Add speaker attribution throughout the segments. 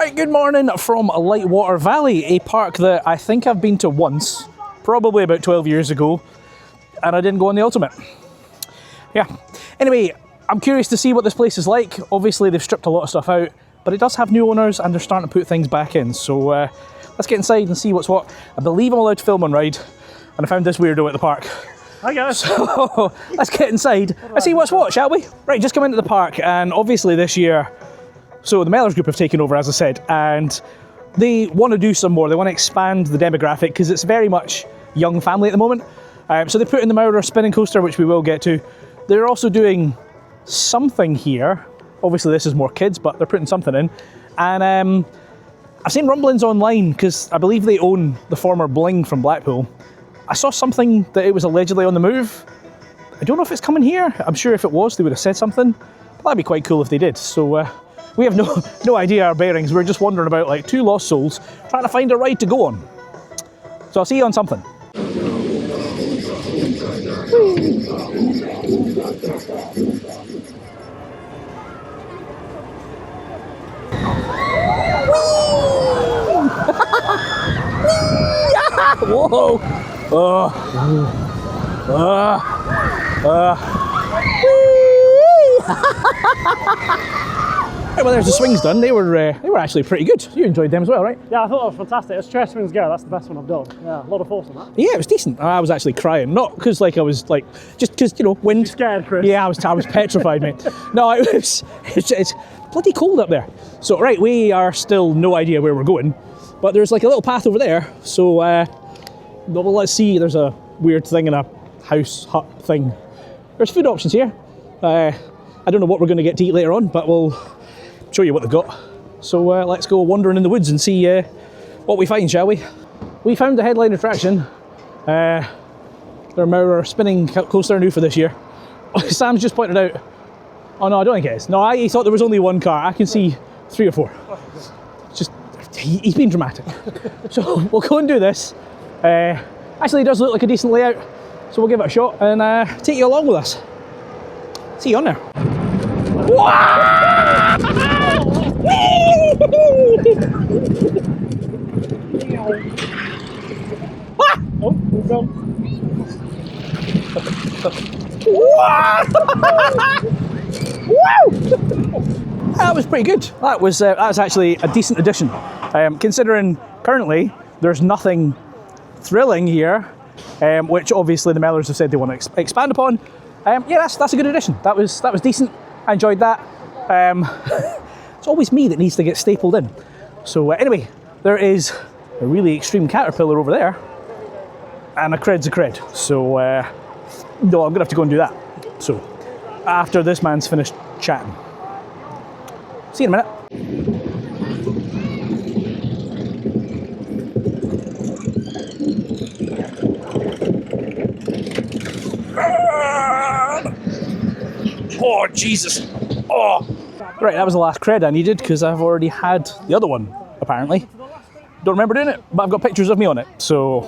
Speaker 1: Right, good morning from Lightwater Valley, a park that I think I've been to once, probably about 12 years ago, and I didn't go on the Ultimate. Yeah. Anyway, I'm curious to see what this place is like. Obviously, they've stripped a lot of stuff out, but it does have new owners and they're starting to put things back in. So let's get inside and see what's what. I believe I'm allowed to film on ride, and I found this weirdo at the park.
Speaker 2: Hi guys.
Speaker 1: So let's get inside and see what's what, shall we? Right, just come into the park, and obviously this year, so the Mellors group have taken over, as I said, and they want to do some more. They want to expand the demographic because it's very much young family at the moment. So they put in the Maurer spinning coaster, which we will get to. They're also doing something here. Obviously this is more kids, but they're putting something in. And I've seen rumblings online because I believe they own the former Bling from Blackpool. I saw something that it was allegedly on the move. I don't know if it's coming here. I'm sure if it was, they would have said something. But that'd be quite cool if they did. So we have no idea our bearings. We're just wandering about like two lost souls trying to find a ride to go on. So I'll see you on something. Whoa! Right, well, there's the swings done. They were actually pretty good. You enjoyed them as well, right?
Speaker 2: Yeah, I thought that was fantastic. As chair swings go, that's the best one I've done. Yeah, a lot of force on that.
Speaker 1: Yeah, it was decent. I was actually crying, not because I was like, just because wind.
Speaker 2: You're scared, Chris?
Speaker 1: Yeah, I was petrified, mate. No, it's bloody cold up there. So right, we are still no idea where we're going, but there's like a little path over there. So well, let's see. There's a weird thing in a house hut thing. There's food options here. I don't know what we're going to get to eat later on, but we'll show you what they've got. So let's go wandering in the woods and see what we find, shall we? We found the headline attraction. Their Maurer spinning coaster new for this year. Sam's just pointed out. Oh no, I don't think it is. No, he thought there was only one car. I can see 3 or 4. Just he's been dramatic. So we'll go and do this. Actually, it does look like a decent layout, so we'll give it a shot and take you along with us. See you on there. That was pretty good. That was actually a decent addition, considering currently there's nothing thrilling here, which obviously the Mellors have said they want to expand upon. Yeah, that's a good addition. That was decent. I enjoyed that. It's always me that needs to get stapled in. So anyway, there is a really extreme caterpillar over there, and a cred's a cred. So no, I'm gonna have to go and do that. So after this man's finished chatting. See you in a minute. Oh, Jesus. Oh. Right, that was the last cred I needed because I've already had the other one, apparently. Don't remember doing it, but I've got pictures of me on it. So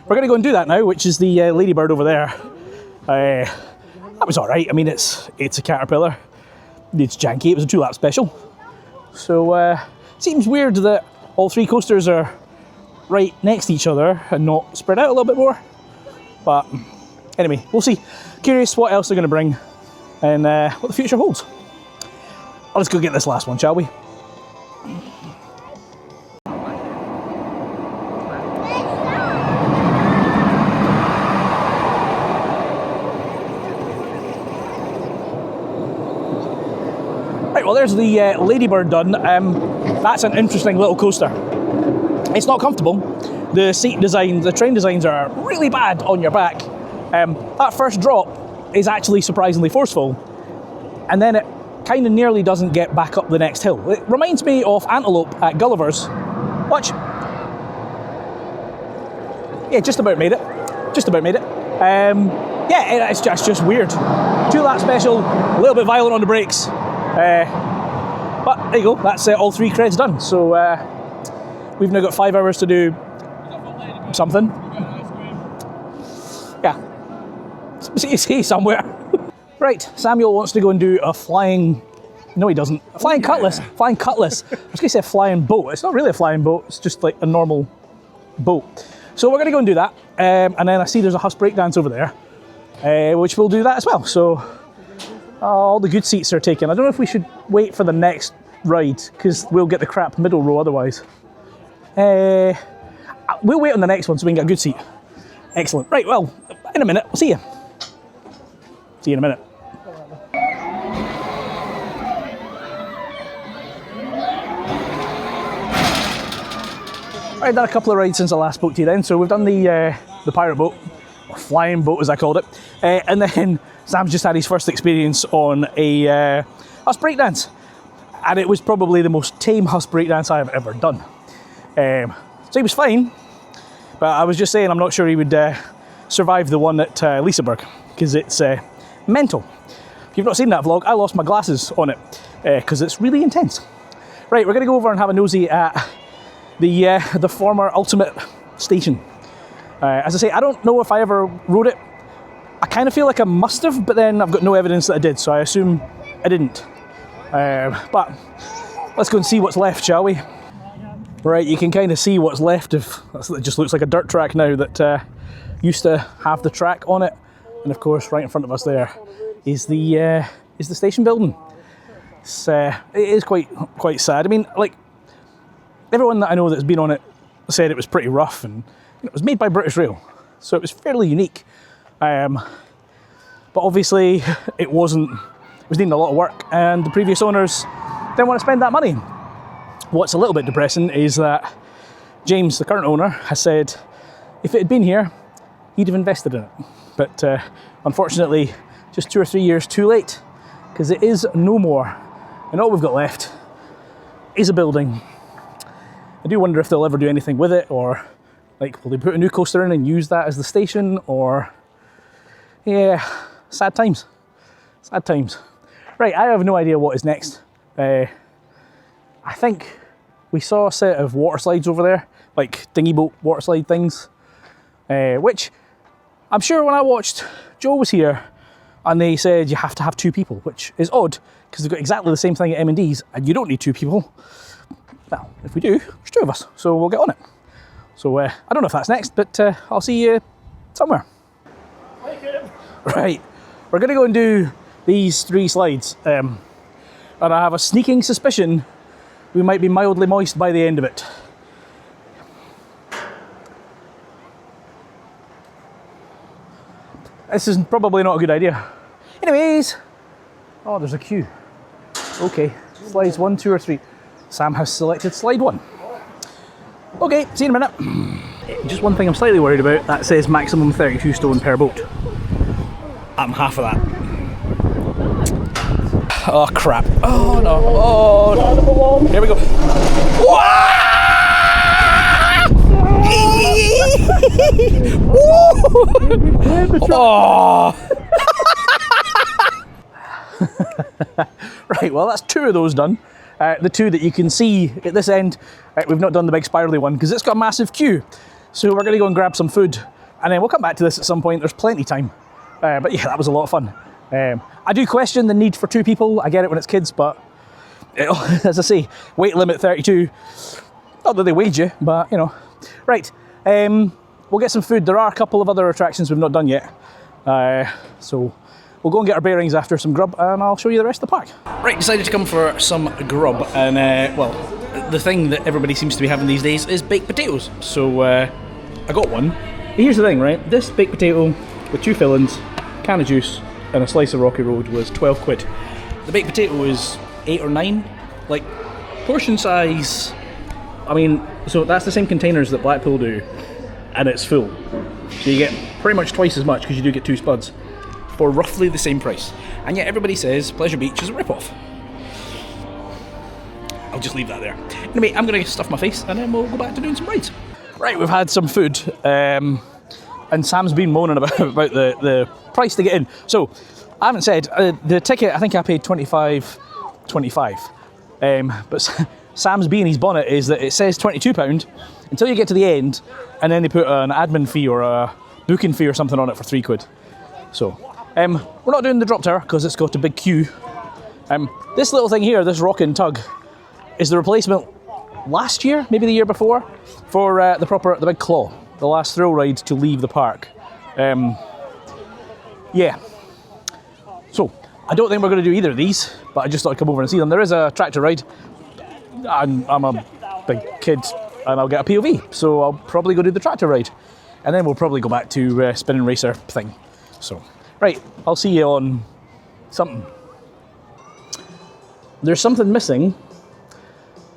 Speaker 1: we're going to go and do that now, which is the Ladybird over there. That was all right. I mean, it's a caterpillar. It's janky. It was a 2-lap special. So seems weird that all 3 coasters are right next to each other and not spread out a little bit more. But anyway, we'll see. Curious what else they're going to bring and what the future holds. Let's go get this last one, shall we? Right, well there's the Ladybird done. That's an interesting little coaster. It's not comfortable. The seat design, the train designs are really bad on your back. That first drop is actually surprisingly forceful, and then it kind of nearly doesn't get back up the next hill. It reminds me of Antelope at Gulliver's. Watch. Yeah, just about made it. Just about made it. Yeah, it's just weird. 2-lap special, a little bit violent on the brakes. But there you go, that's all 3 creds done. So we've now got 5 hours to do something. Yeah. See somewhere. Right, Samuel wants to go and do a flying No, he doesn't. A flying cutlass. Flying cutlass. I was going to say a flying boat. It's not really a flying boat. It's just like a normal boat. So we're going to go and do that. And then I see there's a Huss breakdance over there, which will do that as well. So all the good seats are taken. I don't know if we should wait for the next ride because we'll get the crap middle row otherwise. We'll wait on the next one so we can get a good seat. Excellent. Right, well, in a minute. We'll see you. See you in a minute. I've done a couple of rides since I last spoke to you then. So we've done the pirate boat, or flying boat as I called it. And then Sam's just had his first experience on a Huss breakdance. And it was probably the most tame Huss breakdance I've ever done. So he was fine, but I was just saying I'm not sure he would survive the one at Liseberg, because it's mental. If you've not seen that vlog, I lost my glasses on it, because it's really intense. Right, we're going to go over and have a nosy at the former Ultimate station. As I say, I don't know if I ever rode it. I kind of feel like I must have, but then I've got no evidence that I did, so I assume I didn't. But let's go and see what's left, shall we? Right, you can kind of see what's left of, it just looks like a dirt track now that used to have the track on it. And of course, right in front of us there is the station building. It is quite sad. I mean, like, everyone that I know that's been on it said it was pretty rough, and it was made by British Rail, so it was fairly unique. But obviously, it was needing a lot of work, and the previous owners didn't want to spend that money. What's a little bit depressing is that James, the current owner, has said if it had been here, he'd have invested in it. But unfortunately, just 2 or 3 years too late, because it is no more. And all we've got left is a building. I do wonder if they'll ever do anything with it, or like, will they put a new coaster in and use that as the station, or... Yeah, sad times. Sad times. Right, I have no idea what is next. I think we saw a set of water slides over there, like dinghy boat water slide things, which I'm sure when I watched Joe was here and they said you have to have 2 people, which is odd because they've got exactly the same thing at M&D's and you don't need 2 people. Well, if we do, there's 2 of us, so we'll get on it. So I don't know if that's next, but I'll see you somewhere. Right, we're going to go and do these 3 slides, and I have a sneaking suspicion we might be mildly moist by the end of it. This is probably not a good idea. Anyways, oh, there's a queue. Okay, slides 1, 2, or 3. Sam has selected slide 1. Okay, see you in a minute. Just one thing I'm slightly worried about, that says maximum 32 stone per boat. I'm half of that. Oh crap. Oh no. Oh no. Here we go. Oh. Right, well that's 2 of those done. The 2 that you can see at this end, we've not done the big spirally one because it's got a massive queue. So we're going to go and grab some food and then we'll come back to this at some point. There's plenty of time. But yeah, that was a lot of fun. I do question the need for 2 people. I get it when it's kids, but as I say, weight limit 32. Not that they weighed you, but you know. Right, we'll get some food. There are a couple of other attractions we've not done yet. So we'll go and get our bearings after some grub and I'll show you the rest of the park. Right, decided to come for some grub and well, the thing that everybody seems to be having these days is baked potatoes. So I got one. Here's the thing, right? This baked potato with 2 fillings, can of juice and a slice of Rocky Road was 12 quid. The baked potato is 8 or 9. Like, portion size, I mean, so that's the same containers that Blackpool do and it's full. So you get pretty much twice as much because you do get 2 spuds for roughly the same price. And yet everybody says Pleasure Beach is a rip-off. I'll just leave that there. Anyway, I'm going to stuff my face and then we'll go back to doing some rides. Right, we've had some food. And Sam's been moaning about the price to get in. So, I haven't said, the ticket, I think I paid $25. But Sam's bee in his bonnet is that it says £22 until you get to the end, and then they put an admin fee or a booking fee or something on it for 3 quid. So, we're not doing the drop tower because it's got a big queue. This little thing here, this rocking tug, is the replacement last year, maybe the year before, for the big claw, the last thrill ride to leave the park. Yeah. So, I don't think we're going to do either of these, but I just thought I'd come over and see them. There is a tractor ride. I'm a big kid and I'll get a POV, so I'll probably go do the tractor ride. And then we'll probably go back to spinning racer thing. So, right, I'll see you on something. There's something missing.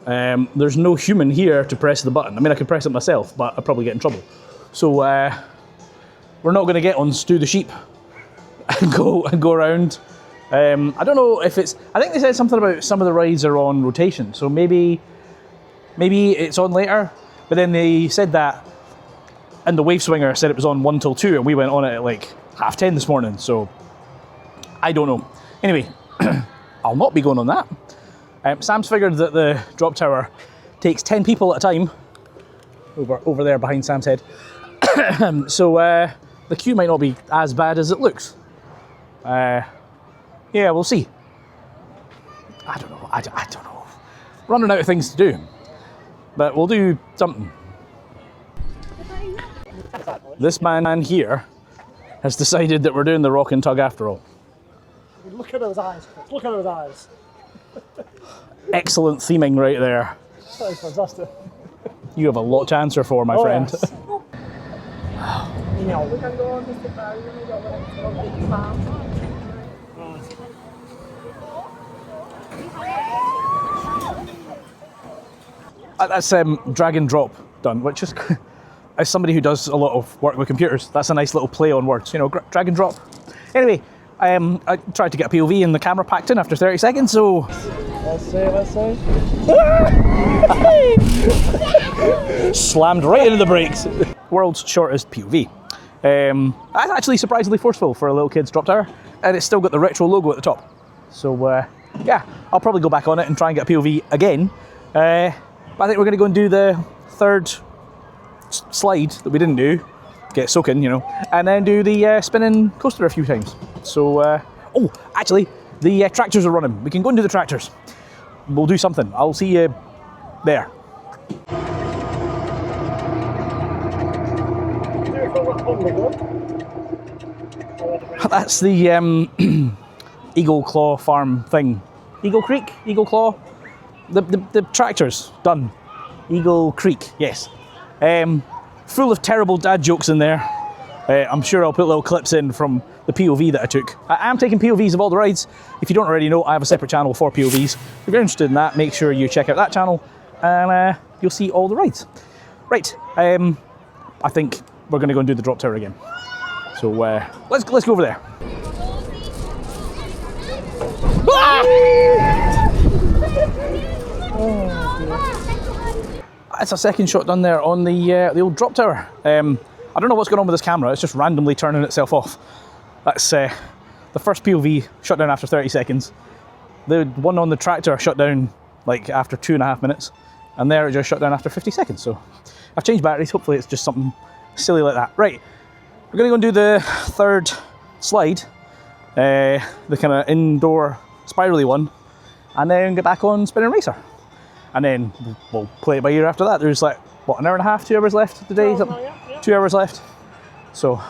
Speaker 1: There's no human here to press the button. I mean, I could press it myself, but I'd probably get in trouble. So, we're not going to get on Stu the Sheep and go around. I don't know if it's... I think they said something about some of the rides are on rotation, so maybe it's on later. But then they said that, and the Wave Swinger said it was on 1 till 2, and we went on it at like 10:30 this morning, so I don't know. Anyway, I'll not be going on that. Sam's figured that the drop tower takes 10 people at a time, over there behind Sam's head. So the queue might not be as bad as it looks. Yeah, we'll see. I don't know. I don't know. Running out of things to do, but we'll do something. This man here has decided that we're doing the rockin' tug after all.
Speaker 2: Look at those eyes. Look at those eyes.
Speaker 1: Excellent theming right there.
Speaker 2: That is fantastic.
Speaker 1: You have a lot to answer for, my friend.
Speaker 2: Yes.
Speaker 3: We can go on the safari when we go to the big farm.
Speaker 1: That's drag and drop done, which is, as somebody who does a lot of work with computers, that's a nice little play on words, you know, drag and drop. Anyway, I tried to get a POV and the camera packed in after 30 seconds, so...
Speaker 2: Let's see.
Speaker 1: Slammed right into the brakes. World's shortest POV. That's actually surprisingly forceful for a little kid's drop tower, and it's still got the retro logo at the top. So, yeah, I'll probably go back on it and try and get a POV again. But I think we're going to go and do the third slide that we didn't do, get soaking, you know, and then do the spinning coaster a few times. So, oh, actually, the tractors are running. We can go and do the tractors. We'll do something. I'll see you there. That's the Eagle Claw Farm thing. Eagle Creek? Eagle Claw? The tractor's done. Eagle Creek, yes. Full of terrible dad jokes in there. I'm sure I'll put little clips in from the POV that I took. I am taking POVs of all the rides. If you don't already know, I have a separate channel for POVs. If you're interested in that, make sure you check out that channel and you'll see all the rides. Right, I think we're going to go and do the drop tower again. So let's go over there. It's a second shot done there on the old drop tower. I don't know what's going on with this camera, it's just randomly turning itself off. That's the first POV shut down after 30 seconds. The one on the tractor shut down like after 2.5 minutes, and there it just shut down after 50 seconds. So I've changed batteries, hopefully it's just something silly like that. Right, we're gonna go and do the third slide, the kind of indoor spirally one, and then get back on Spinning Racer. And then we'll play it by ear after that. There's like, what, an hour and a half, 2 hours left of the day? 2 hours left. So,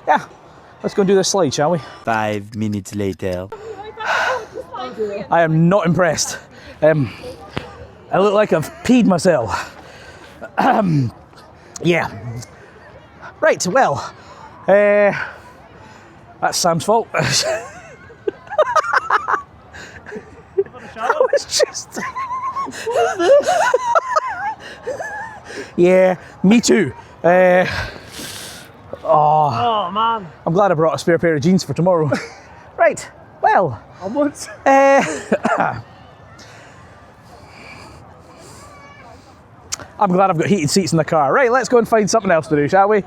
Speaker 1: yeah, let's go and do this slide, shall we?
Speaker 4: 5 minutes later.
Speaker 1: I am not impressed. I look like I've peed myself. Yeah. Right, well, that's Sam's fault. I was just... Yeah, me too.
Speaker 2: Oh man.
Speaker 1: I'm glad I brought a spare pair of jeans for tomorrow. Right, well.
Speaker 2: Onwards.
Speaker 1: I'm glad I've got heated seats in the car. Right, let's go and find something else to do, shall we?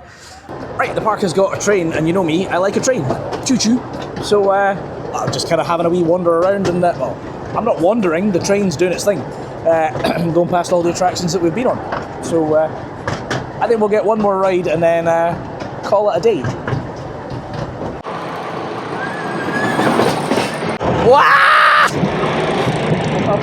Speaker 1: Right, the park has got a train, and you know me, I like a train. Choo-choo. So, I'm just kind of having a wee wander around, and well, I'm not wandering, the train's doing its thing. Going past all the attractions that we've been on. So, I think we'll get one more ride and then call it a day. Wow! Oh.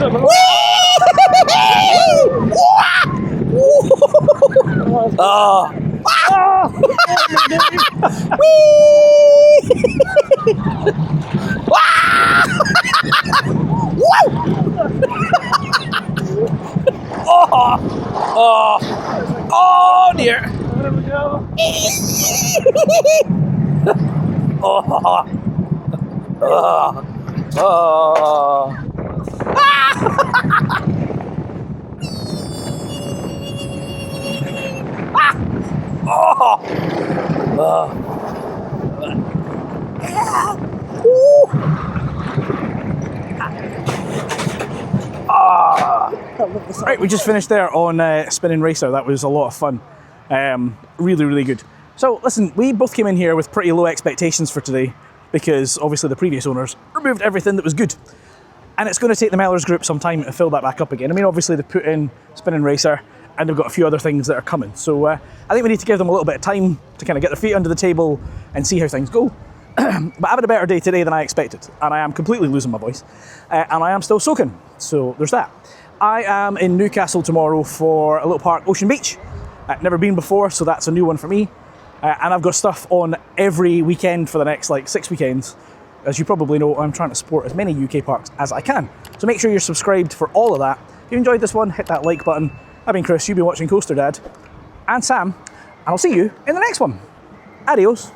Speaker 1: Oh dear.
Speaker 2: There we go.
Speaker 1: Right, we just finished there on Spinning Racer. That was a lot of fun. Really, really good. So listen, we both came in here with pretty low expectations for today because obviously the previous owners removed everything that was good. And it's going to take the Mellors Group some time to fill that back up again. I mean, obviously they put in Spinning Racer and they've got a few other things that are coming. So I think we need to give them a little bit of time to kind of get their feet under the table and see how things go. But having a better day today than I expected. And I am completely losing my voice. And I am still soaking. So there's that. I am in Newcastle tomorrow for a little park, Ocean Beach. I've never been before, so that's a new one for me. And I've got stuff on every weekend for the next 6 weekends. As you probably know, I'm trying to support as many UK parks as I can. So make sure you're subscribed for all of that. If you enjoyed this one, hit that like button. I've been Chris, you've been watching Coaster Dad, and Sam, and I'll see you in the next one. Adios.